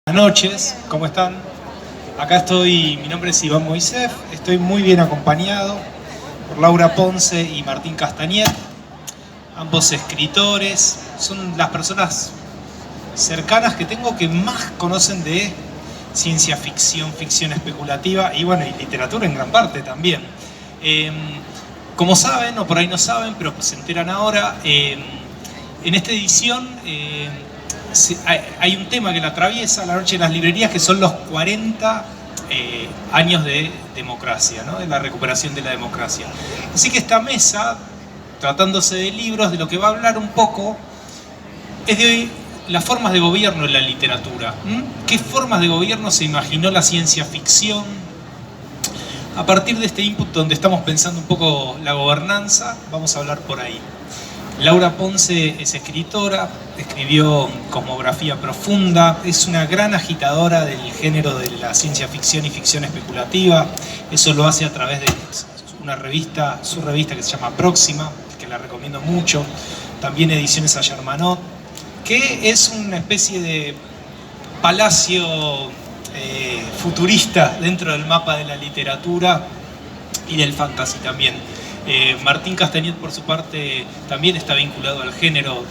Buenas noches, ¿cómo están? Acá estoy, mi nombre es Iván Moisef, estoy muy bien acompañado por Laura Ponce y Martín Castañet, ambos escritores, son las personas cercanas que tengo que más conocen de ciencia ficción, ficción especulativa y bueno, y literatura en gran parte también. Como saben, o por ahí no saben, pero se enteran ahora, en esta edición hay un tema que la atraviesa, La Noche de las Librerías, que son los 40 años de democracia, ¿no? De la recuperación de la democracia. Así que esta mesa, tratándose de libros, de lo que va a hablar un poco, es de las formas de gobierno en la literatura. ¿Qué formas de gobierno se imaginó la ciencia ficción? A partir de este input donde estamos pensando un poco la gobernanza, vamos a hablar por ahí. Laura Ponce es escritora, escribió Cosmografía Profunda, es una gran agitadora del género de la ciencia ficción y ficción especulativa. Eso lo hace a través de una revista, su revista que se llama Próxima, que la recomiendo mucho. También Ediciones Ayermanot, que es una especie de palacio futurista dentro del mapa de la literatura y del fantasy también. Martín Castañet, por su parte, también está vinculado al género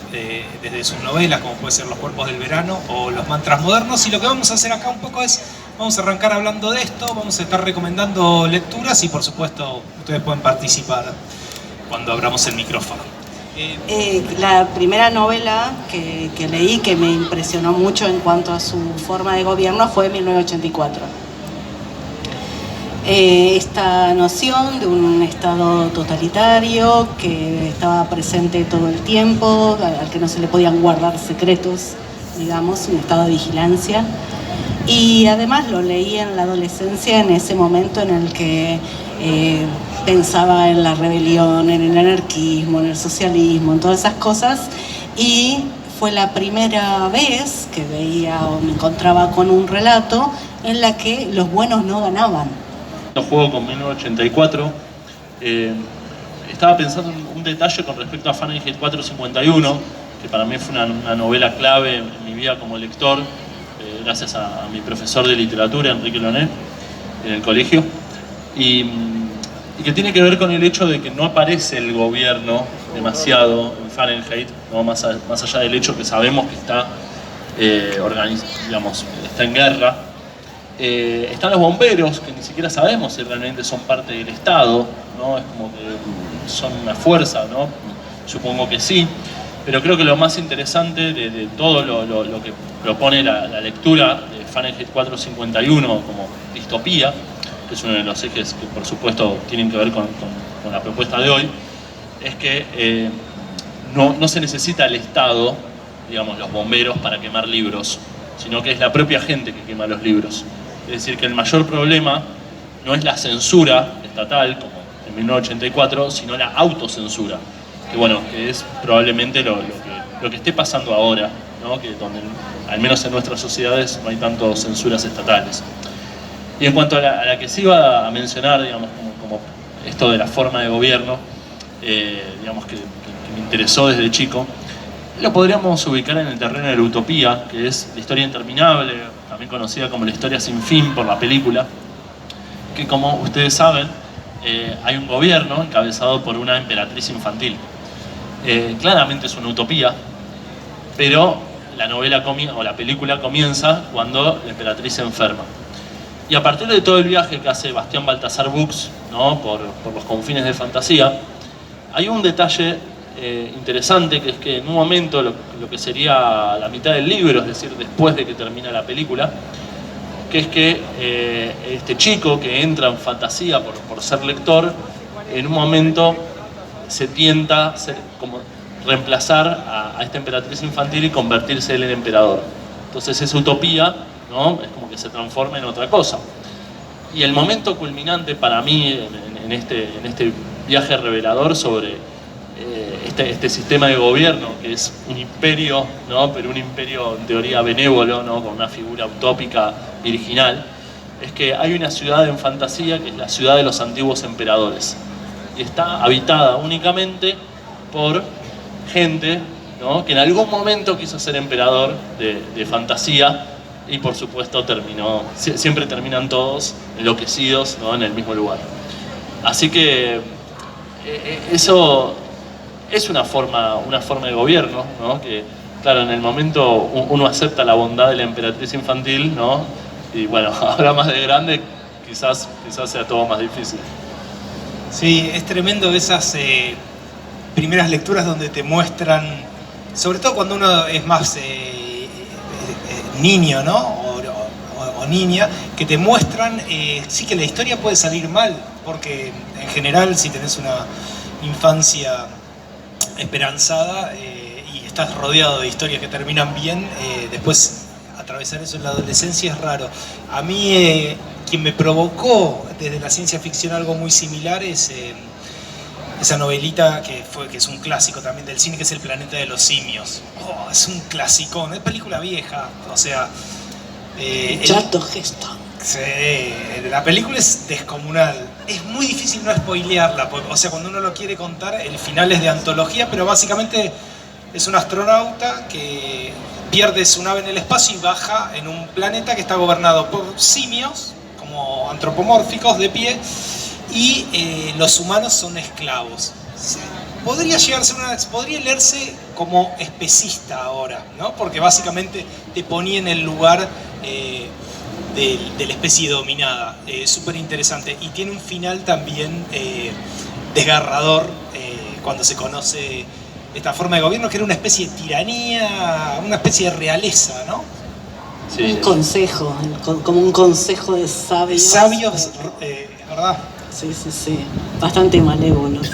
desde sus novelas, como puede ser Los Cuerpos del Verano o Los Mantras Modernos. Y lo que vamos a hacer acá un poco es, vamos a arrancar hablando de esto, vamos a estar recomendando lecturas y por supuesto ustedes pueden participar cuando abramos el micrófono. La primera novela que leí que me impresionó mucho en cuanto a su forma de gobierno fue 1984. Esta noción de un estado totalitario que estaba presente todo el tiempo, al que no se le podían guardar secretos, digamos, un estado de vigilancia. Y además lo leí en la adolescencia, en ese momento en el que pensaba en la rebelión, en el anarquismo, en el socialismo, en todas esas cosas. Y fue la primera vez que veía o me encontraba con un relato en la que los buenos no ganaban. Juego con 1984. Estaba pensando en un detalle con respecto a Fahrenheit 451, que para mí fue una novela clave en mi vida como lector, gracias a mi profesor de literatura, Enrique Loné, en el colegio, y que tiene que ver con el hecho de que no aparece el gobierno demasiado en Fahrenheit, ¿no? Más allá del hecho que sabemos que está, está en guerra. Están los bomberos, que ni siquiera sabemos si realmente son parte del Estado, ¿no? Es como que son una fuerza, ¿no? Supongo que sí, pero creo que lo más interesante de todo lo que propone la lectura de Fahrenheit 451 como distopía, que es uno de los ejes que por supuesto tienen que ver con la propuesta de hoy, es que no se necesita el Estado, digamos, los bomberos para quemar libros, sino que es la propia gente que quema los libros. Es decir, que el mayor problema no es la censura estatal, como en 1984, sino la autocensura, que bueno, que es probablemente lo que esté pasando ahora, ¿no? Que donde, al menos en nuestras sociedades, no hay tantas censuras estatales. Y en cuanto a la que se iba a mencionar, digamos, como esto de la forma de gobierno, digamos que me interesó desde chico, lo podríamos ubicar en el terreno de la utopía, que es la historia interminable, también conocida como la historia sin fin por la película, que como ustedes saben, hay un gobierno encabezado por una emperatriz infantil. Claramente es una utopía, pero la novela o la película comienza cuando la emperatriz se enferma. Y a partir de todo el viaje que hace Bastián Baltasar Bux, ¿no? por los confines de fantasía, hay un detalle interesante, que es que en un momento, lo que sería la mitad del libro, es decir, después de que termina la película, que es que este chico que entra en fantasía por ser lector, en un momento se tienta como reemplazar a esta emperatriz infantil y convertirse él en emperador. Entonces esa utopía, ¿no? Es como que se transforma en otra cosa. Y el momento culminante para mí en este viaje revelador sobre este sistema de gobierno, que es un imperio, ¿no? Pero un imperio en teoría benévolo, ¿no? Con una figura utópica virginal, es que hay una ciudad en fantasía que es la ciudad de los antiguos emperadores, y está habitada únicamente por gente, ¿no? Que en algún momento quiso ser emperador de fantasía, y por supuesto siempre terminan todos enloquecidos, ¿no? En el mismo lugar. Así que eso es una forma de gobierno, ¿no? Que claro, en el momento uno acepta la bondad de la emperatriz infantil, ¿no? Y bueno, ahora más de grande quizás sea todo más difícil. Sí, es tremendo esas primeras lecturas donde te muestran, sobre todo cuando uno es más niño, ¿no? O niña, que te muestran sí que la historia puede salir mal, porque en general si tenés una infancia esperanzada y estás rodeado de historias que terminan bien, después atravesar eso en la adolescencia es raro. A mí quien me provocó desde la ciencia ficción algo muy similar es esa novelita que es un clásico también del cine, que es El planeta de los simios. Oh, es un clasicón, es película vieja, o sea... Charlton Heston. Sí, la película es descomunal. Es muy difícil no spoilearla, o sea, cuando uno lo quiere contar, el final es de antología, pero básicamente es un astronauta que pierde su nave en el espacio y baja en un planeta que está gobernado por simios, como antropomórficos de pie, y los humanos son esclavos. Podría leerse como especista ahora, ¿no? Porque básicamente te ponía en el lugar de la especie dominada. Súper interesante. Y tiene un final también desgarrador cuando se conoce esta forma de gobierno, que era una especie de tiranía, una especie de realeza, ¿no? Sí. Un consejo, como un consejo de sabios. Sabios, ¿verdad? Sí, bastante malévolos.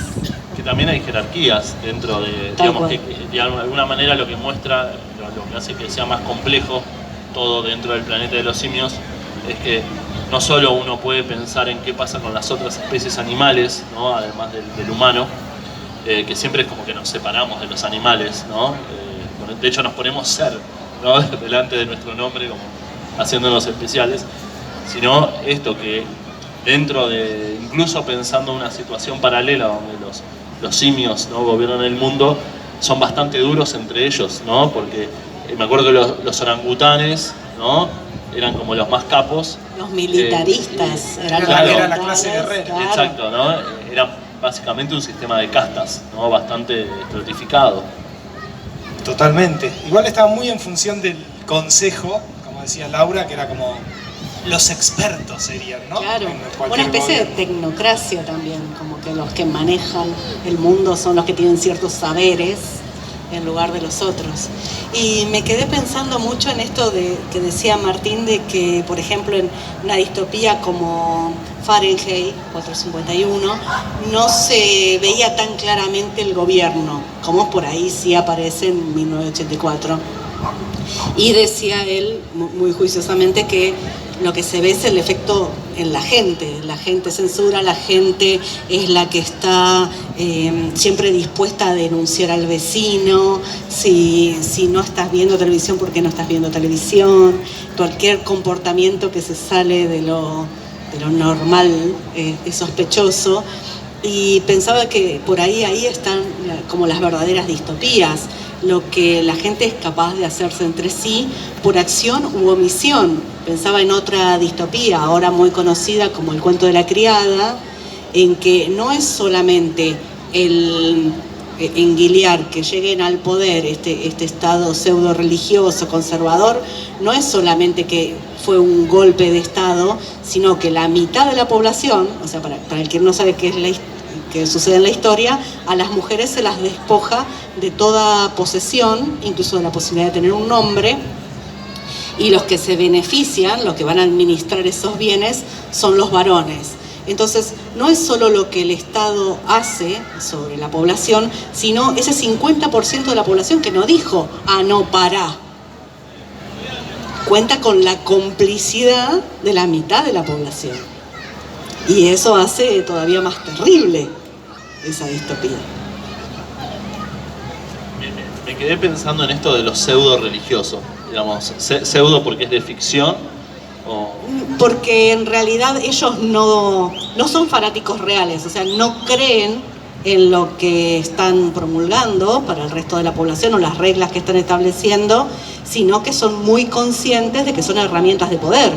Que también hay jerarquías dentro de, digamos, que de alguna manera lo que muestra, lo que hace que sea más complejo todo dentro del planeta de los simios, es que no solo uno puede pensar en qué pasa con las otras especies animales, ¿no? Además del humano, que siempre es como que nos separamos de los animales, ¿no? De hecho nos ponemos ser, ¿no? Delante de nuestro nombre, como haciéndonos especiales, sino esto que dentro de, incluso pensando una situación paralela donde los simios, ¿no? Gobiernan el mundo, son bastante duros entre ellos, ¿no? Porque me acuerdo que los orangutanes, ¿no? Eran como los más capos. Los militaristas, era la clase guerrera. Claro. Exacto, ¿no? Era básicamente un sistema de castas, ¿no? Bastante estratificado. Totalmente. Igual estaba muy en función del consejo, como decía Laura, que era como los expertos serían, ¿no? Claro, una especie de tecnocracia también, como que los que manejan el mundo son los que tienen ciertos saberes en lugar de los otros. Y me quedé pensando mucho en esto que decía Martín, de que, por ejemplo, en una distopía como Fahrenheit 451, no se veía tan claramente el gobierno, como por ahí sí aparece en 1984. Y decía él, muy juiciosamente, que lo que se ve es el efecto en la gente censura, la gente es la que está siempre dispuesta a denunciar al vecino, si no estás viendo televisión, ¿por qué no estás viendo televisión? Cualquier comportamiento que se sale de lo normal es sospechoso, y pensaba que por ahí están como las verdaderas distopías, lo que la gente es capaz de hacerse entre sí por acción u omisión. Pensaba en otra distopía, ahora muy conocida como El cuento de la criada, en que no es solamente enguilear que lleguen al poder este estado pseudo religioso, conservador, no es solamente que fue un golpe de estado, sino que la mitad de la población, o sea, para el que no sabe qué es que sucede en la historia, a las mujeres se las despoja de toda posesión, incluso de la posibilidad de tener un nombre, y los que se benefician, los que van a administrar esos bienes, son los varones. Entonces, no es solo lo que el Estado hace sobre la población, sino ese 50% de la población que no dijo, no, pará. Cuenta con la complicidad de la mitad de la población. Y eso hace todavía más terrible esa distopía. Me quedé pensando en esto de lo pseudo religioso, digamos, pseudo porque es de ficción o... Porque en realidad ellos no son fanáticos reales, o sea, no creen en lo que están promulgando para el resto de la población o las reglas que están estableciendo, sino que son muy conscientes de que son herramientas de poder.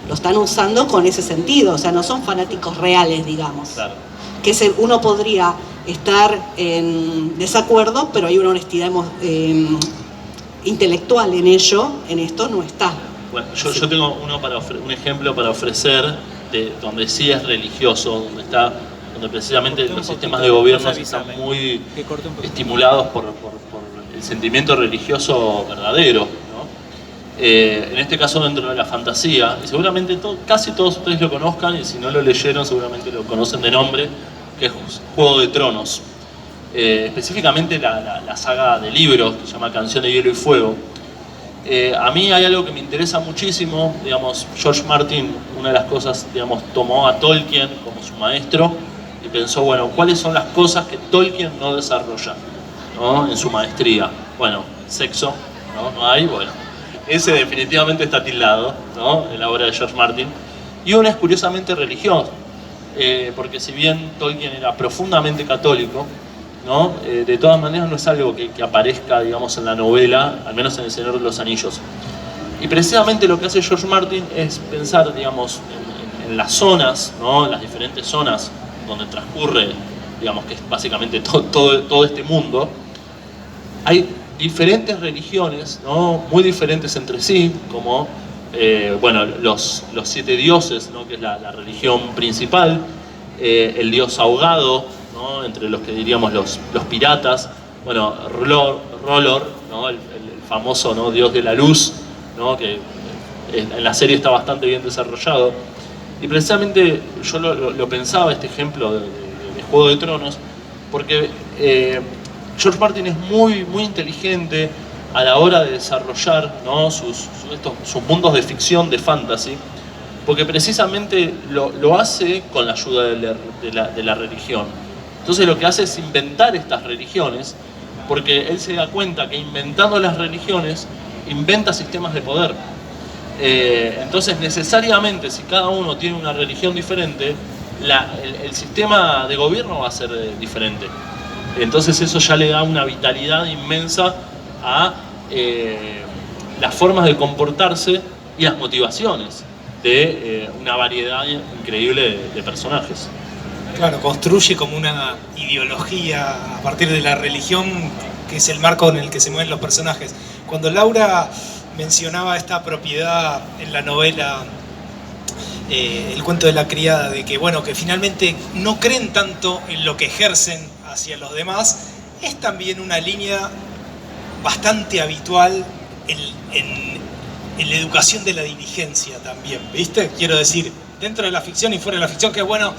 Lo están usando con ese sentido, o sea, no son fanáticos reales, digamos. Claro. Que uno podría estar en desacuerdo, pero hay una honestidad intelectual en ello, en esto no está. Bueno, yo tengo un ejemplo para ofrecer de donde sí es religioso, donde precisamente los sistemas de gobierno están muy estimulados por el sentimiento religioso verdadero, ¿no? En este caso dentro de la fantasía, y seguramente casi todos ustedes lo conozcan, y si no lo leyeron seguramente lo conocen de nombre, que es Juego de Tronos. Específicamente la saga de libros que se llama Canción de Hielo y Fuego. A mí hay algo que me interesa muchísimo, digamos, George Martin, una de las cosas, digamos, tomó a Tolkien como su maestro y pensó, bueno, ¿cuáles son las cosas que Tolkien no desarrolla, ¿no?, en su maestría? Bueno, sexo, no hay, bueno, ese definitivamente está tildado, ¿no?, en la obra de George Martin. Y una es curiosamente religión, porque si bien Tolkien era profundamente católico, ¿no?, de todas maneras no es algo que aparezca, digamos, en la novela, al menos en El Señor de los Anillos. Y precisamente lo que hace George Martin es pensar, digamos, en las zonas, ¿no?, en las diferentes zonas donde transcurre, digamos, que es básicamente todo este mundo. Hay diferentes religiones, ¿no?, muy diferentes entre sí, como bueno, los 7 dioses, ¿no?, que es la religión principal, el dios ahogado, ¿no?, entre los que diríamos los piratas, bueno, Rolor, ¿no?, el famoso, ¿no?, dios de la luz, ¿no?, que en la serie está bastante bien desarrollado. Y precisamente yo lo pensaba, este ejemplo de Juego de Tronos, porque George Martin es muy inteligente a la hora de desarrollar, ¿no?, sus mundos de ficción, de fantasy, porque precisamente lo hace con la ayuda de la religión. Entonces lo que hace es inventar estas religiones, porque él se da cuenta que inventando las religiones, inventa sistemas de poder. Entonces necesariamente, si cada uno tiene una religión diferente, el sistema de gobierno va a ser diferente. Entonces eso ya le da una vitalidad inmensa a las formas de comportarse y las motivaciones de una variedad increíble de personajes. Claro, construye como una ideología a partir de la religión, que es el marco en el que se mueven los personajes. Cuando Laura mencionaba esta propiedad en la novela, El cuento de la criada, de que, bueno, que finalmente no creen tanto en lo que ejercen hacia los demás, es también una línea bastante habitual en la educación de la dirigencia también, ¿viste? Quiero decir, dentro de la ficción y fuera de la ficción, que bueno,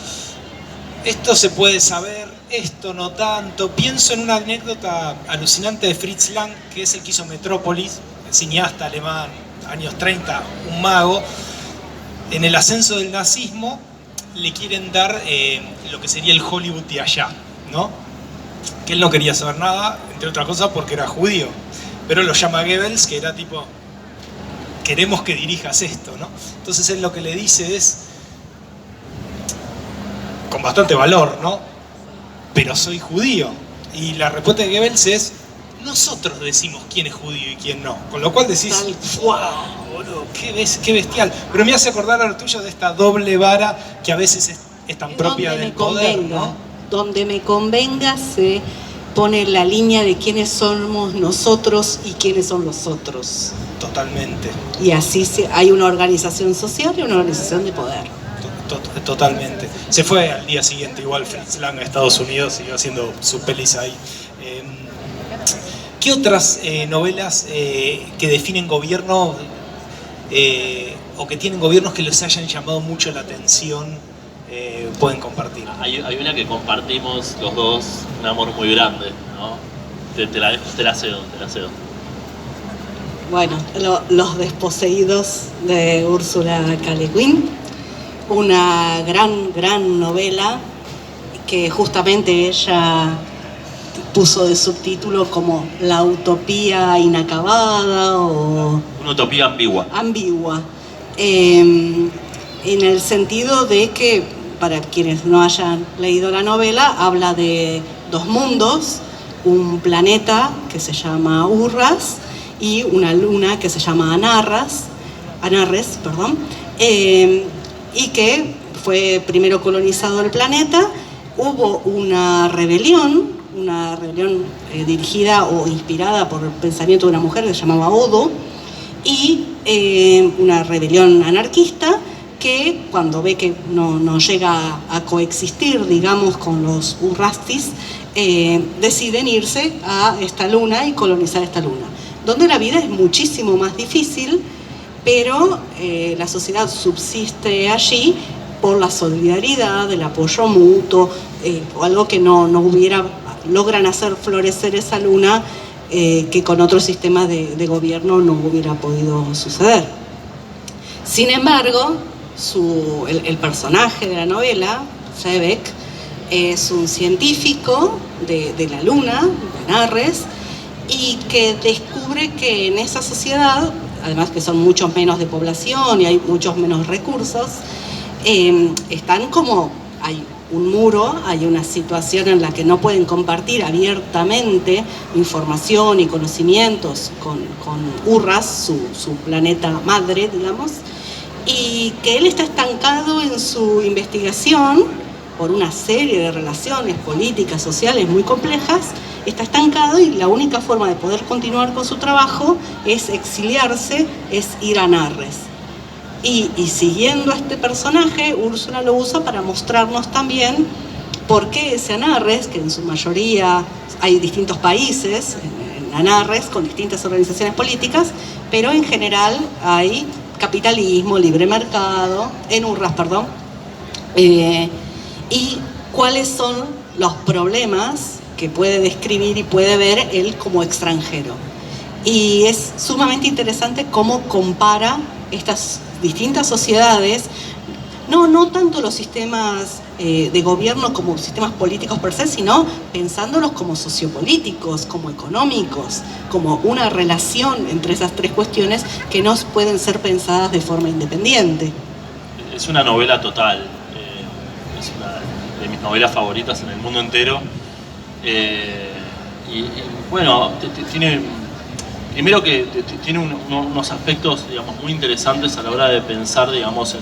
esto se puede saber, esto no tanto. Pienso en una anécdota alucinante de Fritz Lang, que es el que hizo Metrópolis, el cineasta alemán, años 30, un mago. En el ascenso del nazismo le quieren dar lo que sería el Hollywood de allá, ¿no? Que él no quería saber nada, entre otras cosas porque era judío. Pero lo llama Goebbels, que era tipo, queremos que dirijas esto, ¿no? Entonces él lo que le dice es, con bastante valor, ¿no?, pero soy judío. Y la respuesta de Goebbels es, nosotros decimos quién es judío y quién no. Con lo cual decís, wow, boludo, qué bestial. Pero me hace acordar a lo tuyo de esta doble vara que a veces es tan propia del poder, ¿no? Donde me convenga se pone la línea de quiénes somos nosotros y quiénes son los otros. Totalmente. Y así hay una organización social y una organización de poder. Totalmente. Se fue al día siguiente igual Fritz Lang a Estados Unidos, siguió haciendo sus pelis ahí. ¿Qué otras novelas que definen gobierno o que tienen gobiernos que les hayan llamado mucho la atención pueden compartir? Hay una que compartimos los dos, un amor muy grande, ¿no? Te la cedo. Bueno, Los desposeídos de Úrsula K. Le Guin, una gran novela que justamente ella puso de subtítulo como La utopía inacabada o... Una utopía ambigua. En el sentido de que, para quienes no hayan leído la novela, habla de dos mundos, un planeta que se llama Urras y una luna que se llama Anarres, y que fue primero colonizado el planeta. Hubo una rebelión dirigida o inspirada por el pensamiento de una mujer que se llamaba Odo, y una rebelión anarquista que cuando ve que no llega a coexistir, digamos, con los Urrastis, deciden irse a esta luna y colonizar esta luna, donde la vida es muchísimo más difícil, pero la sociedad subsiste allí por la solidaridad, el apoyo mutuo, o algo que logran hacer florecer esa luna, que con otros sistemas de gobierno no hubiera podido suceder. Sin embargo, el personaje de la novela, Shevek, es un científico de la luna, de Anarres, y que descubre que en esa sociedad, además que son muchos menos de población y hay muchos menos recursos, están como, hay un muro, hay una situación en la que no pueden compartir abiertamente información y conocimientos con Urras, su planeta madre, digamos, y que él está estancado en su investigación por una serie de relaciones políticas, sociales muy complejas. Está estancado y la única forma de poder continuar con su trabajo es exiliarse, es ir a Anarres. Y siguiendo a este personaje, Úrsula lo usa para mostrarnos también por qué ese Anarres, que en su mayoría hay distintos países en Anarres con distintas organizaciones políticas, pero en general hay capitalismo, libre mercado, en Urras, perdón, y cuáles son los problemas que puede describir y puede ver él como extranjero. Y es sumamente interesante cómo compara estas distintas sociedades, no tanto los sistemas de gobierno como sistemas políticos per se, sino pensándolos como sociopolíticos, como económicos, como una relación entre esas tres cuestiones que no pueden ser pensadas de forma independiente. Es una novela total, es una de mis novelas favoritas en el mundo entero, y bueno, tiene... Primero que tiene unos aspectos, digamos, muy interesantes a la hora de pensar, digamos, en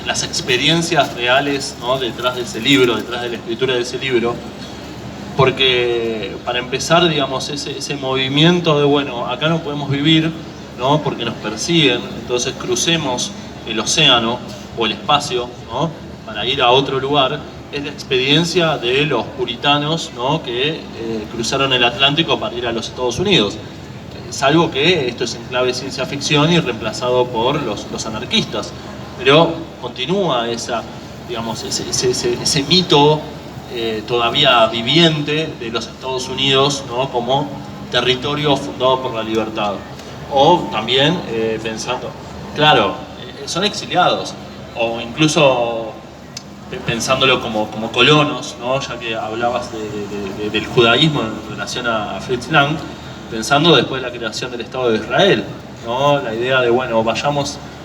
las experiencias reales, ¿no?, detrás de ese libro, detrás de la escritura de ese libro. Porque, para empezar, digamos, ese movimiento de, bueno, acá no podemos vivir, ¿no?, porque nos persiguen, entonces crucemos el océano o el espacio, ¿no?, para ir a otro lugar. Es la experiencia de los puritanos, ¿no?, que cruzaron el Atlántico para ir a los Estados Unidos. Salvo que esto es en clave ciencia ficción y reemplazado por los anarquistas. Pero continúa ese mito todavía viviente de los Estados Unidos, ¿no?, como territorio fundado por la libertad. O también pensando, claro, son exiliados, o incluso pensándolo como colonos, ¿no?, ya que hablabas del judaísmo en relación a Fritz Lang, pensando después de la creación del Estado de Israel, ¿no?, la idea de, bueno,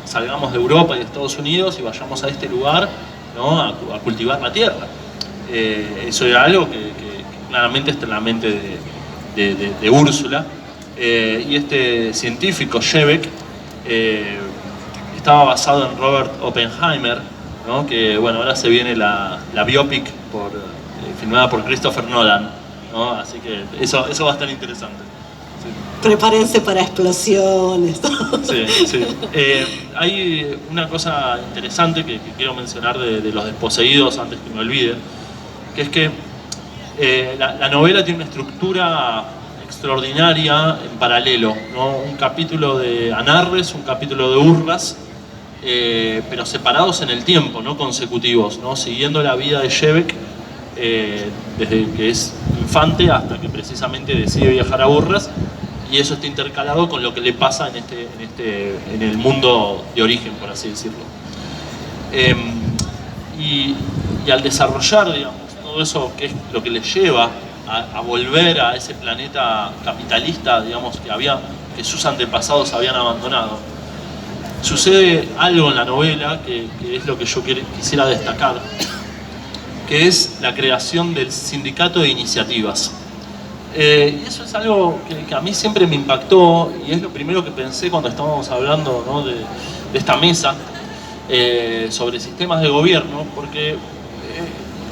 salgamos de Europa y de Estados Unidos y vayamos a este lugar, ¿no?, a cultivar la tierra. Eso era algo que claramente está en la mente de Úrsula, y este científico, Shevek, estaba basado en Robert Oppenheimer, ¿no?, que, bueno, ahora se viene la biopic filmada por Christopher Nolan, ¿no?, así que eso va a estar interesante. Sí. Prepárense para explosiones. Sí. Hay una cosa interesante que quiero mencionar de Los Desposeídos antes que me olvide, que es que la novela tiene una estructura extraordinaria en paralelo, ¿no?, un capítulo de Anarres, un capítulo de Urras, pero separados en el tiempo, no consecutivos, ¿no?, siguiendo la vida de Shevek desde que es infante hasta que precisamente decide viajar a Urras, y eso está intercalado con lo que le pasa en el mundo de origen, por así decirlo. Y al desarrollar, digamos, todo eso, que es lo que le lleva a volver a ese planeta capitalista, digamos, que sus antepasados habían abandonado, sucede algo en la novela que es lo que yo quisiera destacar, que es la creación del sindicato de iniciativas. Y eso es algo que a mí siempre me impactó, y es lo primero que pensé cuando estábamos hablando, ¿no?, de esta mesa sobre sistemas de gobierno, porque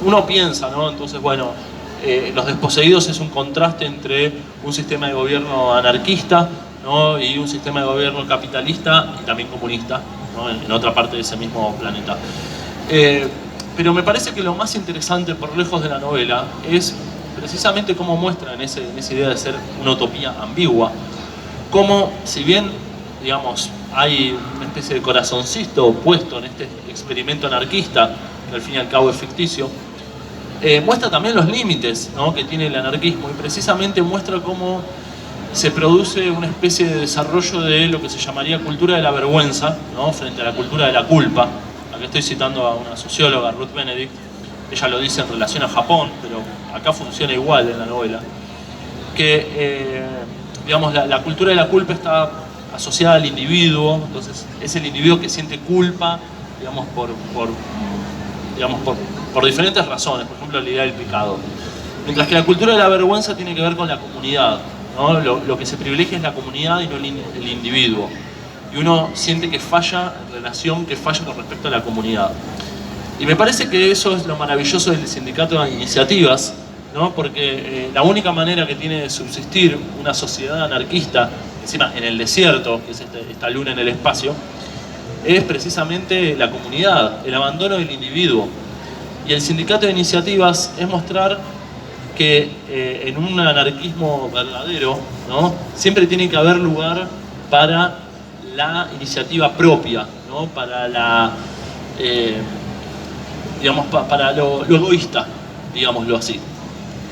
uno piensa, ¿no?, entonces, bueno, los desposeídos es un contraste entre un sistema de gobierno anarquista, ¿no?, y un sistema de gobierno capitalista y también comunista, ¿no?, en otra parte de ese mismo planeta. Pero me parece que lo más interesante, por lejos de la novela, es precisamente cómo muestra en esa idea de ser una utopía ambigua, cómo, si bien, digamos, hay una especie de corazoncito puesto en este experimento anarquista, que al fin y al cabo es ficticio, muestra también los límites, ¿no?, que tiene el anarquismo, y precisamente muestra cómo se produce una especie de desarrollo de lo que se llamaría cultura de la vergüenza, ¿no?, frente a la cultura de la culpa. Aquí estoy citando a una socióloga, Ruth Benedict. Ella lo dice en relación a Japón, pero acá funciona igual en la novela, que digamos, la cultura de la culpa está asociada al individuo, entonces es el individuo que siente culpa, digamos, por diferentes razones, por ejemplo la idea del pecado. Mientras que la cultura de la vergüenza tiene que ver con la comunidad, ¿no? Lo que se privilegia es la comunidad y no el individuo. Y uno siente que falla en relación, que falla con respecto a la comunidad. Y me parece que eso es lo maravilloso del sindicato de iniciativas, ¿no?, porque la única manera que tiene de subsistir una sociedad anarquista, encima en el desierto, que es esta luna en el espacio, es precisamente la comunidad, el abandono del individuo. Y el sindicato de iniciativas es mostrar que en un anarquismo verdadero, ¿no?, siempre tiene que haber lugar para la iniciativa propia, ¿no?, para la... digamos, para lo egoísta, digámoslo así.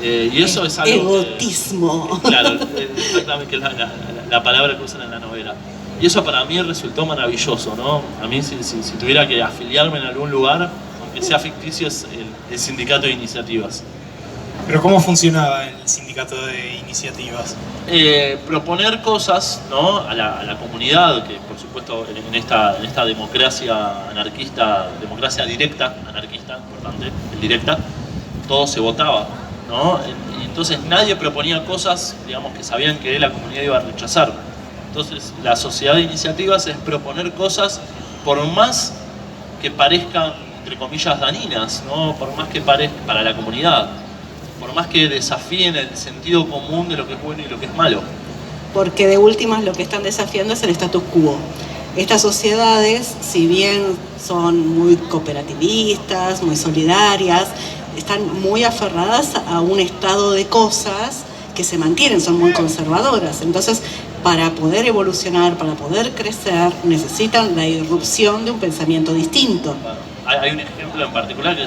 Y eso es algo... Egotismo. Claro, exactamente, que es la palabra que usan en la novela. Y eso para mí resultó maravilloso, ¿no? A mí, si tuviera que afiliarme en algún lugar, aunque sea ficticio, es el sindicato de iniciativas. Pero ¿cómo funcionaba el sindicato de iniciativas? Proponer cosas, ¿no?, a la comunidad, que por supuesto en esta democracia anarquista, democracia directa, anarquista, importante, el directa, todo se votaba, ¿no? Y entonces nadie proponía cosas, digamos, que sabían que la comunidad iba a rechazar. Entonces la sociedad de iniciativas es proponer cosas por más que parezcan, entre comillas, dañinas, ¿no?, por más que parezcan para la comunidad, por más que desafíen el sentido común de lo que es bueno y lo que es malo. Porque de últimas lo que están desafiando es el status quo. Estas sociedades, si bien son muy cooperativistas, muy solidarias, están muy aferradas a un estado de cosas que se mantienen, son muy conservadoras. Entonces, para poder evolucionar, para poder crecer, necesitan la irrupción de un pensamiento distinto. Hay un ejemplo en particular que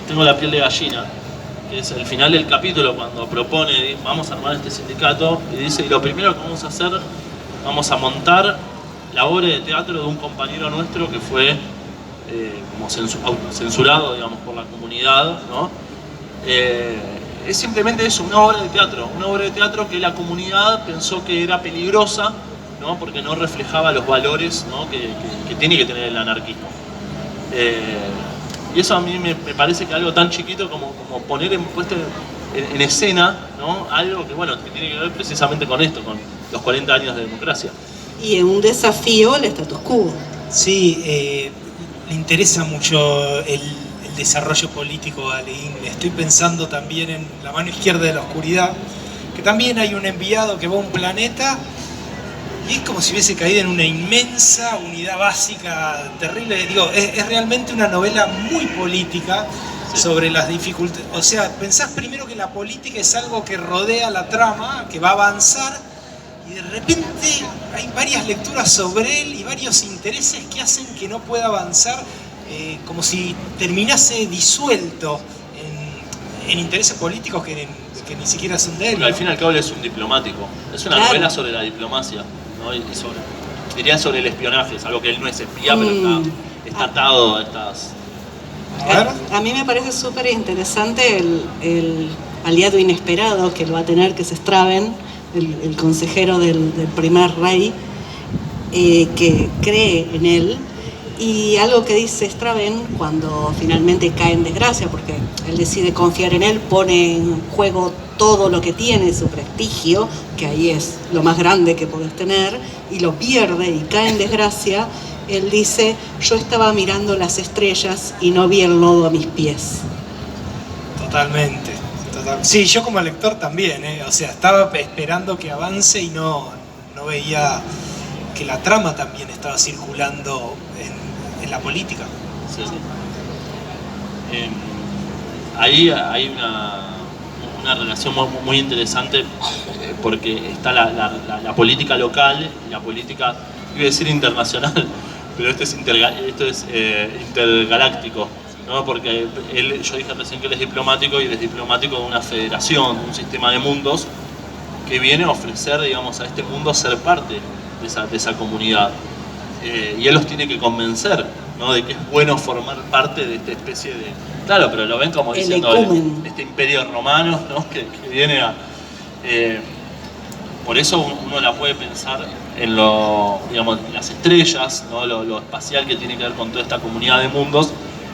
tengo la piel de gallina, que es el final del capítulo, cuando propone, vamos a armar este sindicato, y dice, y lo primero que vamos a hacer, vamos a montar la obra de teatro de un compañero nuestro que fue como censurado, digamos, por la comunidad, ¿no? Es simplemente eso, una obra de teatro que la comunidad pensó que era peligrosa, ¿no?, porque no reflejaba los valores, ¿no?, que tiene que tener el anarquismo. Y eso a mí me parece que algo tan chiquito como poner en escena, ¿no?, algo que, bueno, que tiene que ver precisamente con esto, con los 40 años de democracia. Y en un desafío al status quo. Sí, le interesa mucho el desarrollo político a Leguín. Estoy pensando también en La mano izquierda de la oscuridad, que también hay un enviado que va a un planeta y es como si hubiese caído en una inmensa unidad básica terrible. Digo, es realmente una novela muy política, sí, sobre las dificultades. O sea, pensás primero que la política es algo que rodea la trama, que va a avanzar, y de repente hay varias lecturas sobre él y varios intereses que hacen que no pueda avanzar, como si terminase disuelto en intereses políticos que ni siquiera son de él. Pero al fin y al cabo él es un diplomático, es una novela sobre la diplomacia, ¿no? Y diría sobre el espionaje, es algo que él no es espía, pero está atado a estas... A mí me parece súper interesante el aliado inesperado que lo va a tener, que es Straven, el consejero del primer rey, que cree en él Y algo que dice Straven cuando finalmente cae en desgracia, porque él decide confiar en él, pone en juego todo lo que tiene, su prestigio, que ahí es lo más grande que podés tener, y lo pierde y cae en desgracia. Él dice: yo estaba mirando las estrellas y no vi el lodo a mis pies. Totalmente. Sí, yo como lector también, o sea, estaba esperando que avance y no veía que la trama también estaba circulando en la política. Sí. Ahí hay una relación muy interesante, porque está la política local y la política, iba a decir internacional, pero esto es intergaláctico, ¿no? Porque yo dije recién que él es diplomático, y él es diplomático de una federación, un sistema de mundos que viene a ofrecer, digamos, a este mundo ser parte de esa comunidad. Y él los tiene que convencer, ¿no?, de que es bueno formar parte de esta especie de... Claro, pero lo ven como diciendo este imperio romano, ¿no?, que viene a... por eso uno la puede pensar en digamos, las estrellas, ¿no?, lo espacial que tiene que ver con toda esta comunidad de mundos,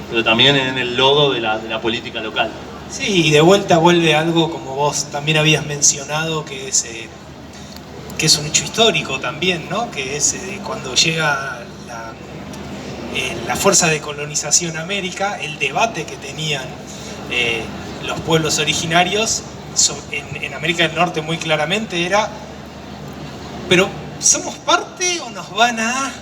pero también en el lodo de la política local. Sí, y de vuelta vuelve algo como vos también habías mencionado, que es un hecho histórico también, ¿no? Que es cuando llega la fuerza de colonización a América, el debate que tenían los pueblos originarios en América del Norte muy claramente era: ¿pero somos parte o nos van a...?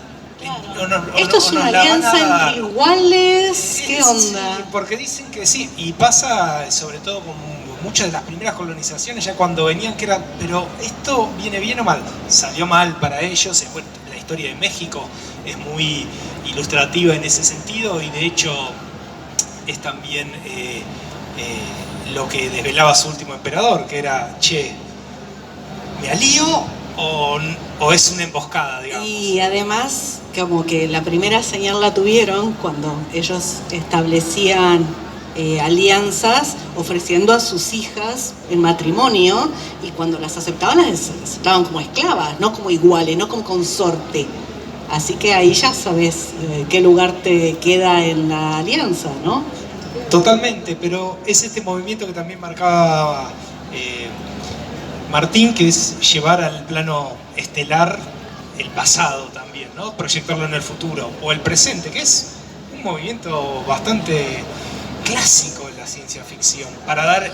Esto es una alianza entre iguales, ¿qué onda? Sí, porque dicen que sí, y pasa sobre todo con muchas de las primeras colonizaciones, ya cuando venían, que era, pero esto viene bien o mal. Salió mal para ellos. La historia de México es muy ilustrativa en ese sentido, y de hecho es también lo que desvelaba su último emperador, que era: che, ¿me alío o es una emboscada, digamos? Y además, como que la primera señal la tuvieron cuando ellos establecían alianzas ofreciendo a sus hijas en matrimonio, y cuando las aceptaban, las aceptaban como esclavas, no como iguales, no como consorte. Así que ahí ya sabes qué lugar te queda en la alianza, ¿no? Totalmente, pero es este movimiento que también marcaba Martín, que es llevar al plano estelar el pasado también, ¿no? Proyectarlo en el futuro o el presente, que es un movimiento bastante clásico en la ciencia ficción, para dar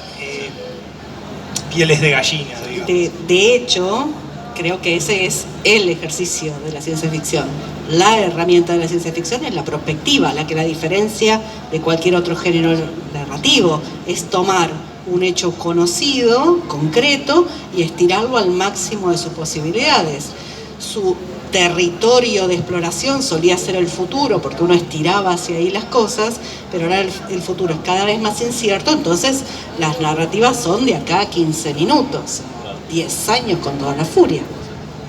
pieles de gallina, digamos. De hecho, creo que ese es el ejercicio de la ciencia ficción. La herramienta de la ciencia ficción es la prospectiva, la que la diferencia de cualquier otro género narrativo. Es tomar un hecho conocido, concreto, y estirarlo al máximo de sus posibilidades. Su territorio de exploración solía ser el futuro, porque uno estiraba hacia ahí las cosas, pero ahora el futuro es cada vez más incierto, entonces las narrativas son de acá a 15 minutos, 10 años con toda la furia.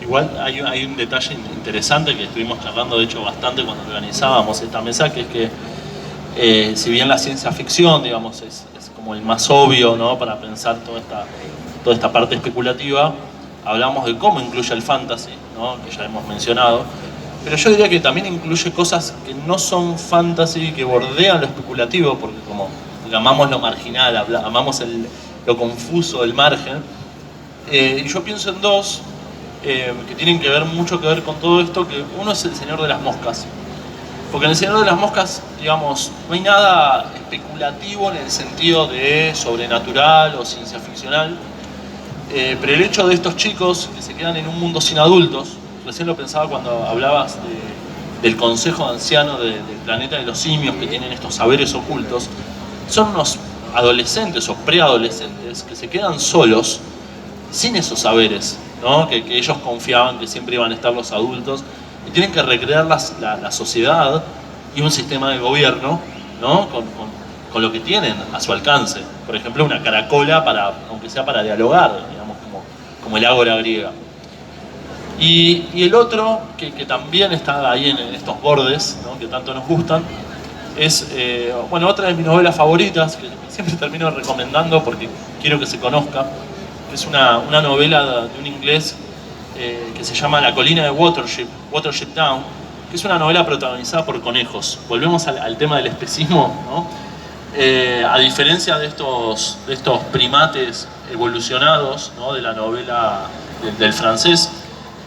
Igual hay un detalle interesante que estuvimos charlando, de hecho, bastante cuando organizábamos esta mesa, que es que si bien la ciencia ficción, digamos, es como el más obvio, ¿no?, para pensar toda esta parte especulativa, hablamos de cómo incluye el fantasy, ¿no?, que ya hemos mencionado, pero yo diría que también incluye cosas que no son fantasy, que bordean lo especulativo, porque como amamos lo marginal, amamos lo confuso del margen, y yo pienso en dos que tienen mucho que ver con todo esto, que uno es El Señor de las Moscas. Porque en El Señor de las Moscas, digamos, no hay nada especulativo en el sentido de sobrenatural o ciencia ficcional, pero el hecho de estos chicos que se quedan en un mundo sin adultos, recién lo pensaba cuando hablabas del Consejo de Ancianos del Planeta de los Simios, que tienen estos saberes ocultos, son unos adolescentes o preadolescentes que se quedan solos, sin esos saberes, ¿no?, que ellos confiaban que siempre iban a estar los adultos, y tienen que recrear la sociedad y un sistema de gobierno, ¿no?, con lo que tienen a su alcance. Por ejemplo, una caracola, aunque sea para dialogar, digamos, como el ágora griega. Y el otro, que también está ahí en estos bordes, ¿no?, que tanto nos gustan, es otra de mis novelas favoritas, que siempre termino recomendando porque quiero que se conozca, que es una novela de un inglés que se llama La colina de Watership Down, que que es una novela protagonizada por conejos. Volvemos al tema del especismo, ¿no? A diferencia de estos primates evolucionados, ¿no? De la novela del francés,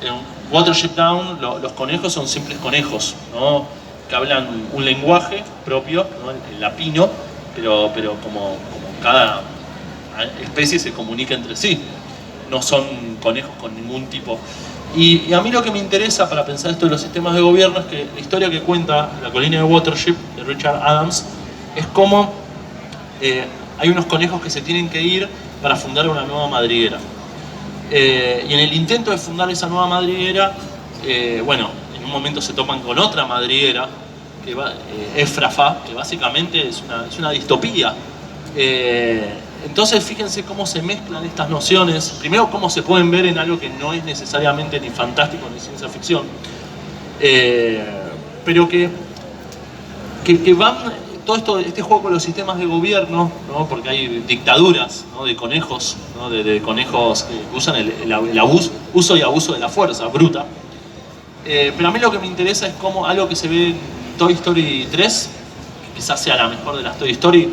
en Watership Down los conejos son simples conejos, ¿no? Que hablan un lenguaje propio, ¿no? El lapino, pero como cada especie se comunica entre sí. No son conejos con ningún tipo. Y a mí lo que me interesa para pensar esto de los sistemas de gobierno es que la historia que cuenta La colina de Watership, de Richard Adams, es como hay unos conejos que se tienen que ir para fundar una nueva madriguera. Y en el intento de fundar esa nueva madriguera, bueno, en un momento se topan con otra madriguera, que Efrafa, que básicamente es una distopía. Entonces fíjense cómo se mezclan estas nociones, primero cómo se pueden ver en algo que no es necesariamente ni fantástico ni ciencia ficción, pero que van, todo este juego con los sistemas de gobierno, ¿no? Porque hay dictaduras, ¿no? De conejos, ¿no? de conejos que usan el uso y abuso de la fuerza bruta. Pero a mí lo que me interesa es como algo que se ve en Toy Story 3, que quizás sea la mejor de las Toy Story,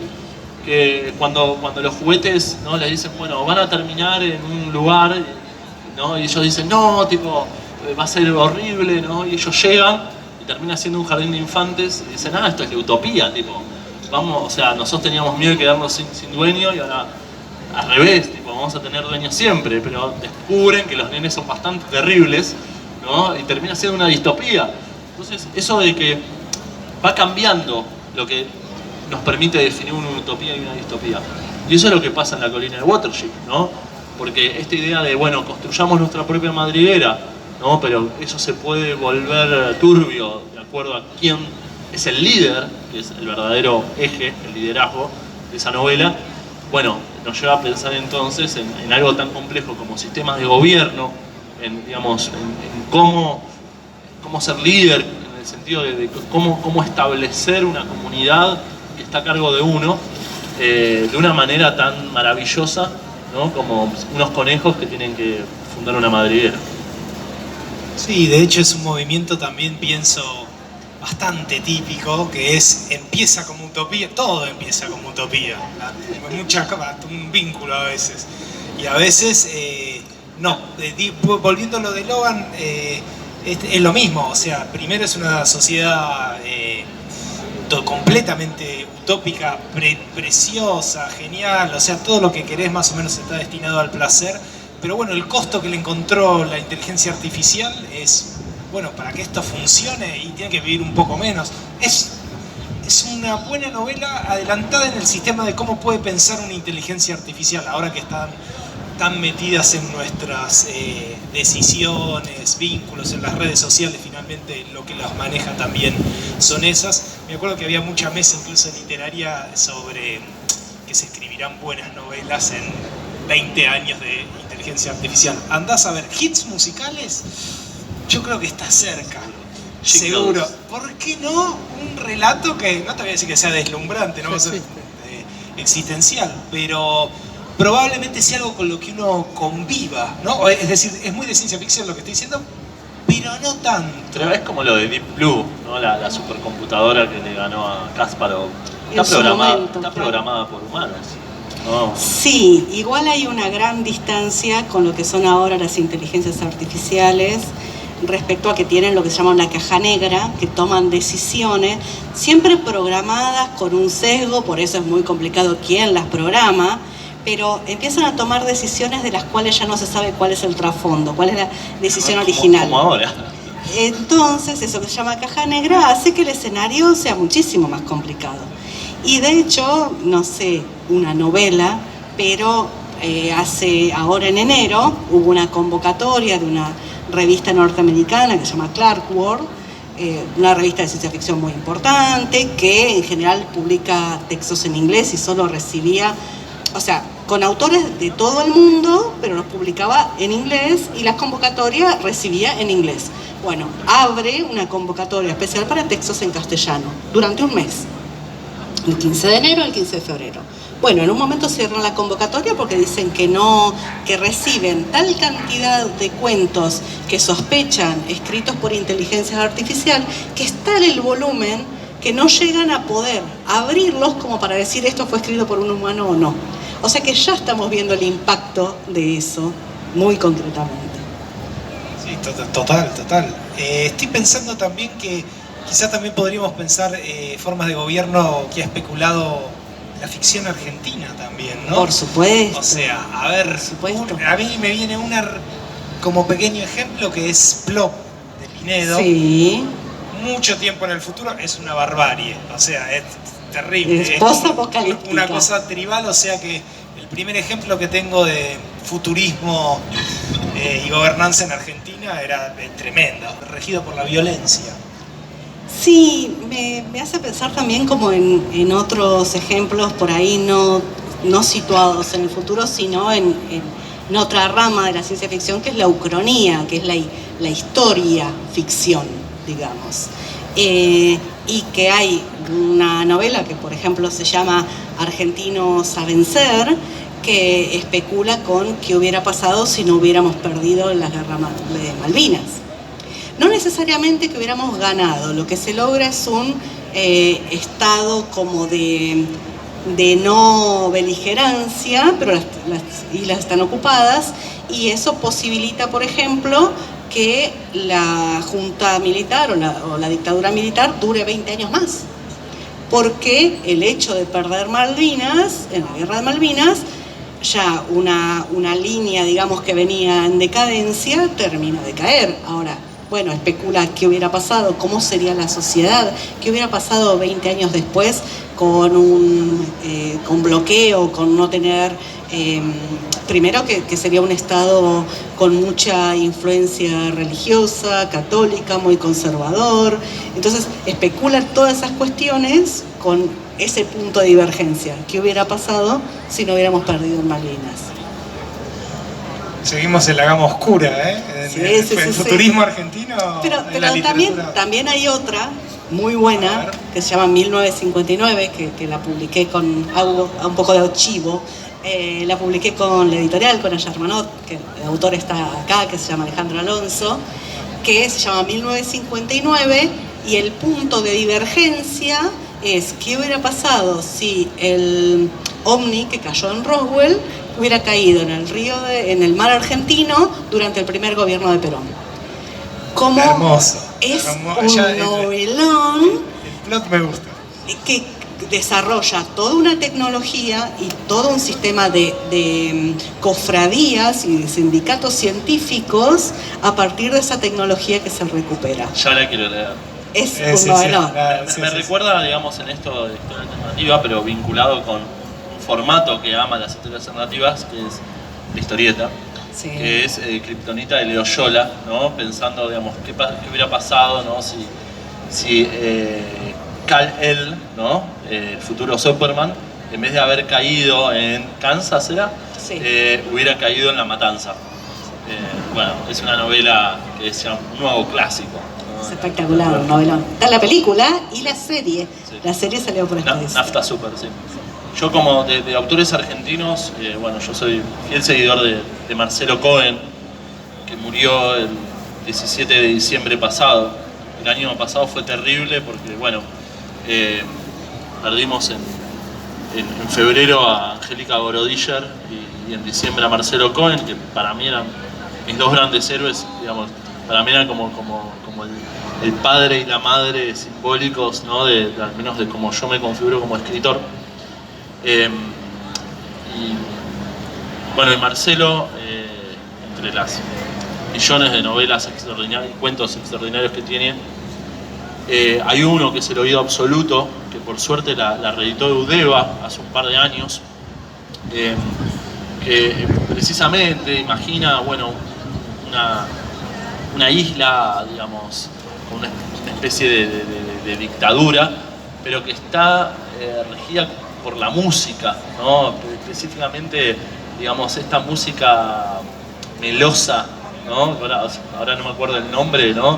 que cuando los juguetes, ¿no? Les dicen, bueno, van a terminar en un lugar, ¿no? Y ellos dicen, no, tipo, va a ser horrible, ¿no? Y ellos llegan y termina siendo un jardín de infantes y dicen, esto es la utopía, tipo, vamos, o sea, nosotros teníamos miedo de quedarnos sin dueño y ahora al revés, tipo, vamos a tener dueños siempre, pero descubren que los nenes son bastante terribles, ¿no? Y termina siendo una distopía. Entonces, eso de que va cambiando lo que nos permite definir una utopía y una distopía. Y eso es lo que pasa en La colina de Watership, ¿no? Porque esta idea de, bueno, construyamos nuestra propia madriguera, ¿no? Pero eso se puede volver turbio de acuerdo a quién es el líder, que es el verdadero eje, el liderazgo de esa novela. Bueno, nos lleva a pensar entonces en algo tan complejo como sistemas de gobierno, digamos, en cómo ser líder, en el sentido de cómo establecer una comunidad que está a cargo de uno, de una manera tan maravillosa, ¿no? Como unos conejos que tienen que fundar una madriguera. Sí, de hecho es un movimiento también, pienso, bastante típico, que es, empieza como utopía, todo empieza como utopía, un vínculo a veces, y a veces no. Volviendo a lo de Logan, es lo mismo, o sea, primero es una sociedad completamente utópica, preciosa, genial, o sea, todo lo que querés más o menos está destinado al placer, pero bueno, el costo que le encontró la inteligencia artificial es, bueno, para que esto funcione y tiene que vivir un poco menos. Es una buena novela adelantada en el sistema de cómo puede pensar una inteligencia artificial, ahora que están tan metidas en nuestras decisiones, vínculos, en las redes sociales, finalmente lo que las maneja también son esas. Me acuerdo que había mucha mesa incluso literaria sobre que se escribirán buenas novelas en 20 años de inteligencia artificial. Andás a ver, hits musicales, yo creo que está cerca. Seguro. ¿Por qué no un relato que, no te voy a decir que sea deslumbrante, no va a ser existencial, pero probablemente sea algo con lo que uno conviva, ¿no? Es decir, es muy de ciencia ficción lo que estoy diciendo, pero no tanto. Pero es como lo de Deep Blue, ¿no? La supercomputadora que le ganó a Kasparov. Está programada por humanos, ¿no? Sí, igual hay una gran distancia con lo que son ahora las inteligencias artificiales respecto a que tienen lo que se llama una caja negra, que toman decisiones siempre programadas con un sesgo, por eso es muy complicado quién las programa, pero empiezan a tomar decisiones de las cuales ya no se sabe cuál es el trasfondo, cuál es la decisión original. Como ahora. Entonces, eso que se llama caja negra hace que el escenario sea muchísimo más complicado. Y de hecho, no sé, una novela, pero ahora en enero hubo una convocatoria de una revista norteamericana que se llama Clarkworld, una revista de ciencia ficción muy importante, que en general publica textos en inglés y solo recibía, o sea, con autores de todo el mundo, pero los publicaba en inglés y las convocatorias recibía en inglés. Bueno, abre una convocatoria especial para textos en castellano durante un mes. el 15 de enero al 15 de febrero. Bueno, en un momento cierran la convocatoria porque dicen que no, que reciben tal cantidad de cuentos que sospechan escritos por inteligencia artificial, que es tal el volumen que no llegan a poder abrirlos como para decir esto fue escrito por un humano o no. O sea que ya estamos viendo el impacto de eso muy concretamente. Sí, total. Estoy pensando también que quizás también podríamos pensar formas de gobierno que ha especulado la ficción argentina también, ¿no? Por supuesto. O sea, a ver, a mí me viene una como pequeño ejemplo que es Plop, de Pinedo. Sí. Mucho tiempo en el futuro es una barbarie, o sea, es terrible. Es post-apocalíptica. Una cosa tribal, o sea que el primer ejemplo que tengo de futurismo y gobernanza en Argentina era tremendo, regido por la violencia. Sí, me hace pensar también como en otros ejemplos por ahí no situados en el futuro, sino en otra rama de la ciencia ficción, que es la ucronía, que es la historia ficción, digamos. Y que hay una novela que, por ejemplo, se llama Argentinos a vencer, que especula con qué hubiera pasado si no hubiéramos perdido en la guerra de Malvinas. No necesariamente que hubiéramos ganado, lo que se logra es un estado como de no beligerancia, pero las islas están ocupadas, y eso posibilita, por ejemplo, que la junta militar o la dictadura militar dure 20 años más. Porque el hecho de perder Malvinas, en la guerra de Malvinas, ya una línea, digamos, que venía en decadencia, terminó de caer. Ahora, bueno, especula qué hubiera pasado, cómo sería la sociedad, qué hubiera pasado 20 años después con bloqueo, con no tener... primero que sería un estado con mucha influencia religiosa, católica, muy conservador. Entonces especula todas esas cuestiones con ese punto de divergencia. ¿Qué hubiera pasado si no hubiéramos perdido en Malvinas? Seguimos en la gama oscura, ¿eh? El futurismo argentino. Pero también hay otra muy buena que se llama 1959, que la publiqué con algo, un poco de archivo. La publiqué con la editorial, con Ayarmanot, que el autor está acá, que se llama Alejandro Alonso, que se llama 1959, y el punto de divergencia es qué hubiera pasado si el ovni que cayó en Roswell hubiera caído en el en el mar argentino durante el primer gobierno de Perón. Como hermoso. Es un novelón. El plot me gusta. Que desarrolla toda una tecnología y todo un sistema de cofradías y de sindicatos científicos a partir de esa tecnología que se recupera. Ya la quiero leer. Es un novelón. Me recuerda, digamos, en esto de historia alternativa, pero vinculado con un formato que ama las historias alternativas, que es la historieta, que es Kryptonita de Loyola, ¿no? Pensando, digamos, qué hubiera pasado, ¿no? Si Kal-El, ¿no? El futuro Superman, en vez de haber caído en Kansas, hubiera caído en La Matanza. Bueno, es una novela que es un nuevo clásico. Es espectacular, un novelón. Está la película y la serie. Sí. La serie salió por esta vez. Nafta Super, sí. Yo como de autores argentinos, bueno, yo soy fiel seguidor de Marcelo Cohen, que murió el 17 de diciembre pasado. El año pasado fue terrible porque, bueno, perdimos en febrero a Angélica Gorodiller y en diciembre a Marcelo Cohen, que para mí eran mis dos grandes héroes, digamos, para mí eran como el padre y la madre simbólicos, ¿no? Al menos de cómo yo me configuro como escritor. Y bueno, y Marcelo, entre las millones de novelas extraordinarias y cuentos extraordinarios que tiene, hay uno que es El oído absoluto, que por suerte la reeditó Eudeva hace un par de años, que precisamente imagina, bueno, una isla, digamos, con una especie de dictadura, pero que está regida por la música, ¿no? Específicamente, digamos, esta música melosa, ¿no? Ahora no me acuerdo el nombre, ¿no?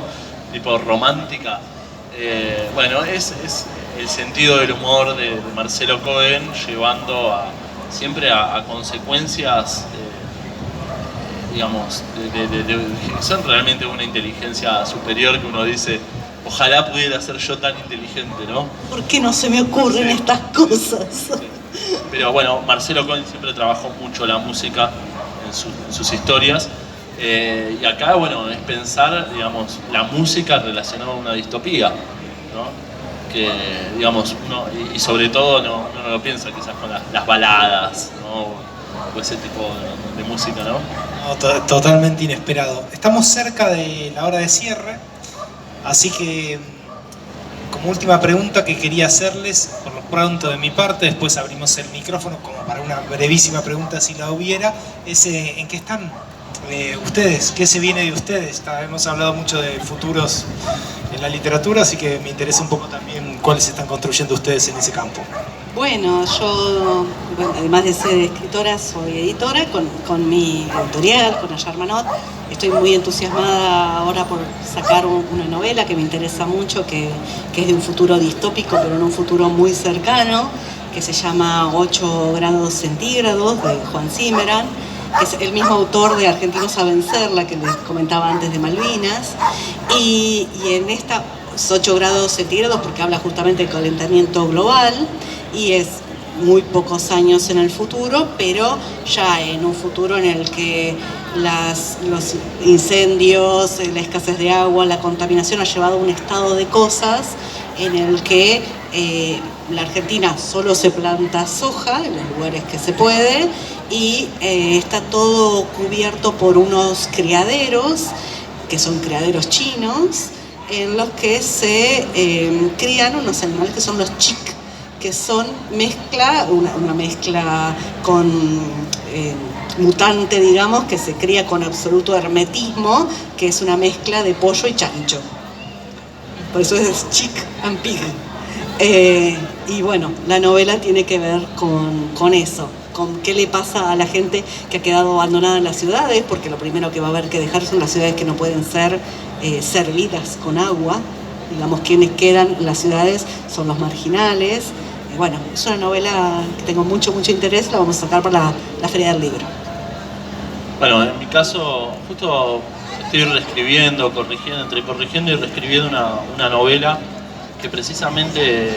Tipo romántica. Bueno, es el sentido del humor de Marcelo Cohen, llevando siempre a consecuencias, digamos, que son realmente una inteligencia superior, que uno dice, ojalá pudiera ser yo tan inteligente, ¿no? ¿Por qué no se me ocurren estas cosas? Sí. Pero bueno, Marcelo Cohen siempre trabajó mucho la música en sus historias. Y acá, bueno, es pensar, digamos, la música relacionada a una distopía, ¿no? Que, digamos, y sobre todo uno no lo piensa quizás con las baladas, ¿no? O ese tipo de música, ¿no? No, totalmente inesperado. Estamos cerca de la hora de cierre, así que como última pregunta que quería hacerles, por lo pronto de mi parte, después abrimos el micrófono como para una brevísima pregunta si la hubiera, es ¿en qué están ustedes? ¿Qué se viene de ustedes? Hemos hablado mucho de futuros en la literatura, así que me interesa un poco también cuáles están construyendo ustedes en ese campo. Bueno, yo, además de ser escritora, soy editora con mi editorial, con Ayar Manot. Estoy muy entusiasmada ahora por sacar una novela que me interesa mucho, que es de un futuro distópico, pero en un futuro muy cercano, que se llama 8 grados centígrados, de Juan Cimeran, que es el mismo autor de Argentinos a vencer, la que les comentaba antes de Malvinas. Y en esta 8 grados centígrados, porque habla justamente del calentamiento global, y es muy pocos años en el futuro, pero ya en un futuro en el que los incendios, la escasez de agua, la contaminación ha llevado a un estado de cosas en el que la Argentina solo se planta soja en los lugares que se puede y está todo cubierto por unos criaderos, que son criaderos chinos, en los que se crían unos animales que son los chic, que son una mezcla con mutante, digamos, que se cría con absoluto hermetismo, que es una mezcla de pollo y chancho. Por eso es chick and pig. Y bueno, la novela tiene que ver con eso, con qué le pasa a la gente que ha quedado abandonada en las ciudades, porque lo primero que va a haber que dejar son las ciudades que no pueden ser servidas con agua. Digamos, quienes quedan en las ciudades son los marginales. Bueno, es una novela que tengo mucho interés, la vamos a sacar para la Feria del Libro. Bueno, en mi caso, justo estoy reescribiendo, entre corrigiendo y reescribiendo una novela que precisamente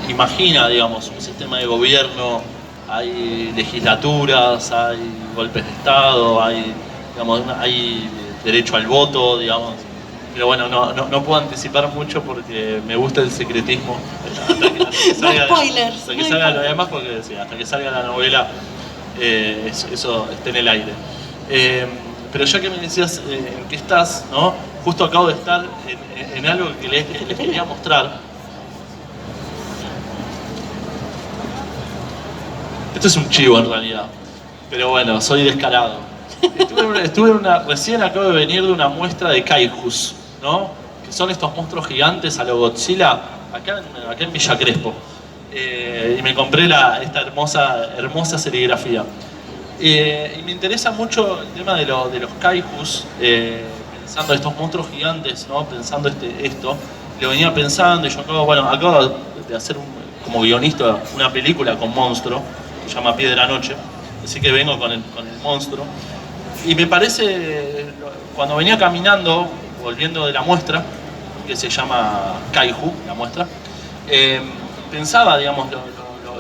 imagina, digamos, un sistema de gobierno, hay legislaturas, hay golpes de Estado, hay derecho al voto, digamos. Pero bueno, no puedo anticipar mucho porque me gusta el secretismo. No spoilers. Hasta que salga lo demás, porque sí, hasta que salga la novela, eso está en el aire. Pero ya que me decías en qué estás, ¿no? Justo acabo de estar en algo que les quería mostrar. Esto es un chivo en realidad, pero bueno, soy descarado. Recién acabo de venir de una muestra de kaijus, ¿no? Que son estos monstruos gigantes a lo Godzilla, acá en Villa Crespo. Y me compré esta hermosa serigrafía. Y me interesa mucho el tema de los kaijus, pensando estos monstruos gigantes, ¿no? Pensando esto. Lo venía pensando y yo acabo de hacer como guionista una película con monstruo, que se llama Pie de la Noche. Así que vengo con el monstruo. Y me parece, cuando venía caminando, volviendo de la muestra, que se llama Kaiju, la muestra, pensaba, digamos,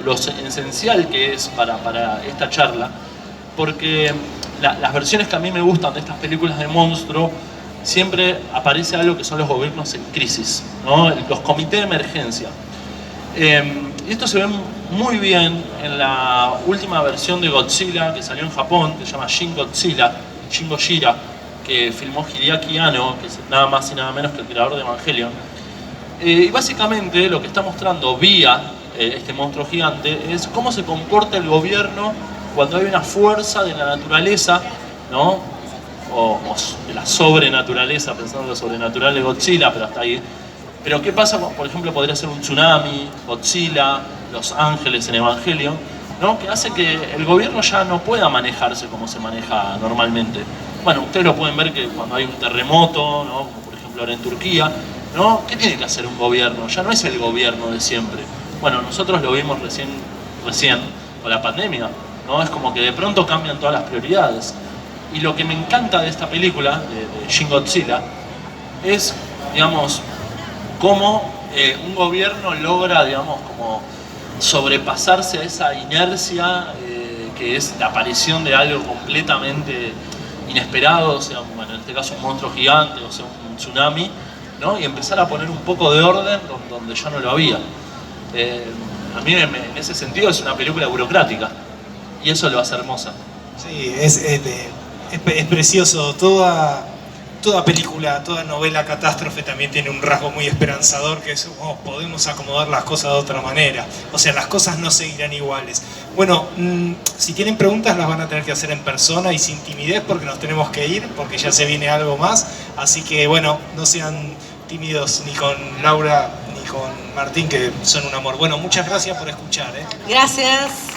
lo esencial que es para esta charla, porque las versiones que a mí me gustan de estas películas de monstruo, siempre aparece algo que son los gobiernos en crisis, ¿no? Los comités de emergencia. Y esto se ve muy bien en la última versión de Godzilla que salió en Japón, que se llama Shin Godzilla, Shin Gojira, que filmó Hideaki Anno, que es nada más y nada menos que el creador de Evangelion. Y básicamente lo que está mostrando vía este monstruo gigante es cómo se comporta el gobierno cuando hay una fuerza de la naturaleza, ¿no? O de la sobrenaturaleza, pensando en lo sobrenatural de Godzilla, pero hasta ahí. Pero ¿qué pasa? Por ejemplo, podría ser un tsunami, Godzilla, los ángeles en Evangelion, ¿no? Que hace que el gobierno ya no pueda manejarse como se maneja normalmente. Bueno, ustedes lo pueden ver que cuando hay un terremoto, ¿no? Como por ejemplo ahora en Turquía, ¿no? ¿Qué tiene que hacer un gobierno? Ya no es el gobierno de siempre. Bueno, nosotros lo vimos recién con la pandemia, ¿no? Es como que de pronto cambian todas las prioridades. Y lo que me encanta de esta película, de Shin Godzilla, es, digamos, cómo un gobierno logra, digamos, como sobrepasarse a esa inercia que es la aparición de algo completamente inesperado, o sea, bueno, en este caso un monstruo gigante, o sea, un tsunami, ¿no? Y empezar a poner un poco de orden donde ya no lo había. A mí en ese sentido es una película burocrática y eso lo hace hermosa. Sí, es precioso. Toda película, toda novela catástrofe también tiene un rasgo muy esperanzador, que es, oh, podemos acomodar las cosas de otra manera. O sea, las cosas no seguirán iguales. Bueno, si tienen preguntas las van a tener que hacer en persona y sin timidez, porque nos tenemos que ir, porque ya se viene algo más. Así que, bueno, no sean tímidos ni con Laura ni con Martín, que son un amor. Bueno, muchas gracias por escuchar. Gracias.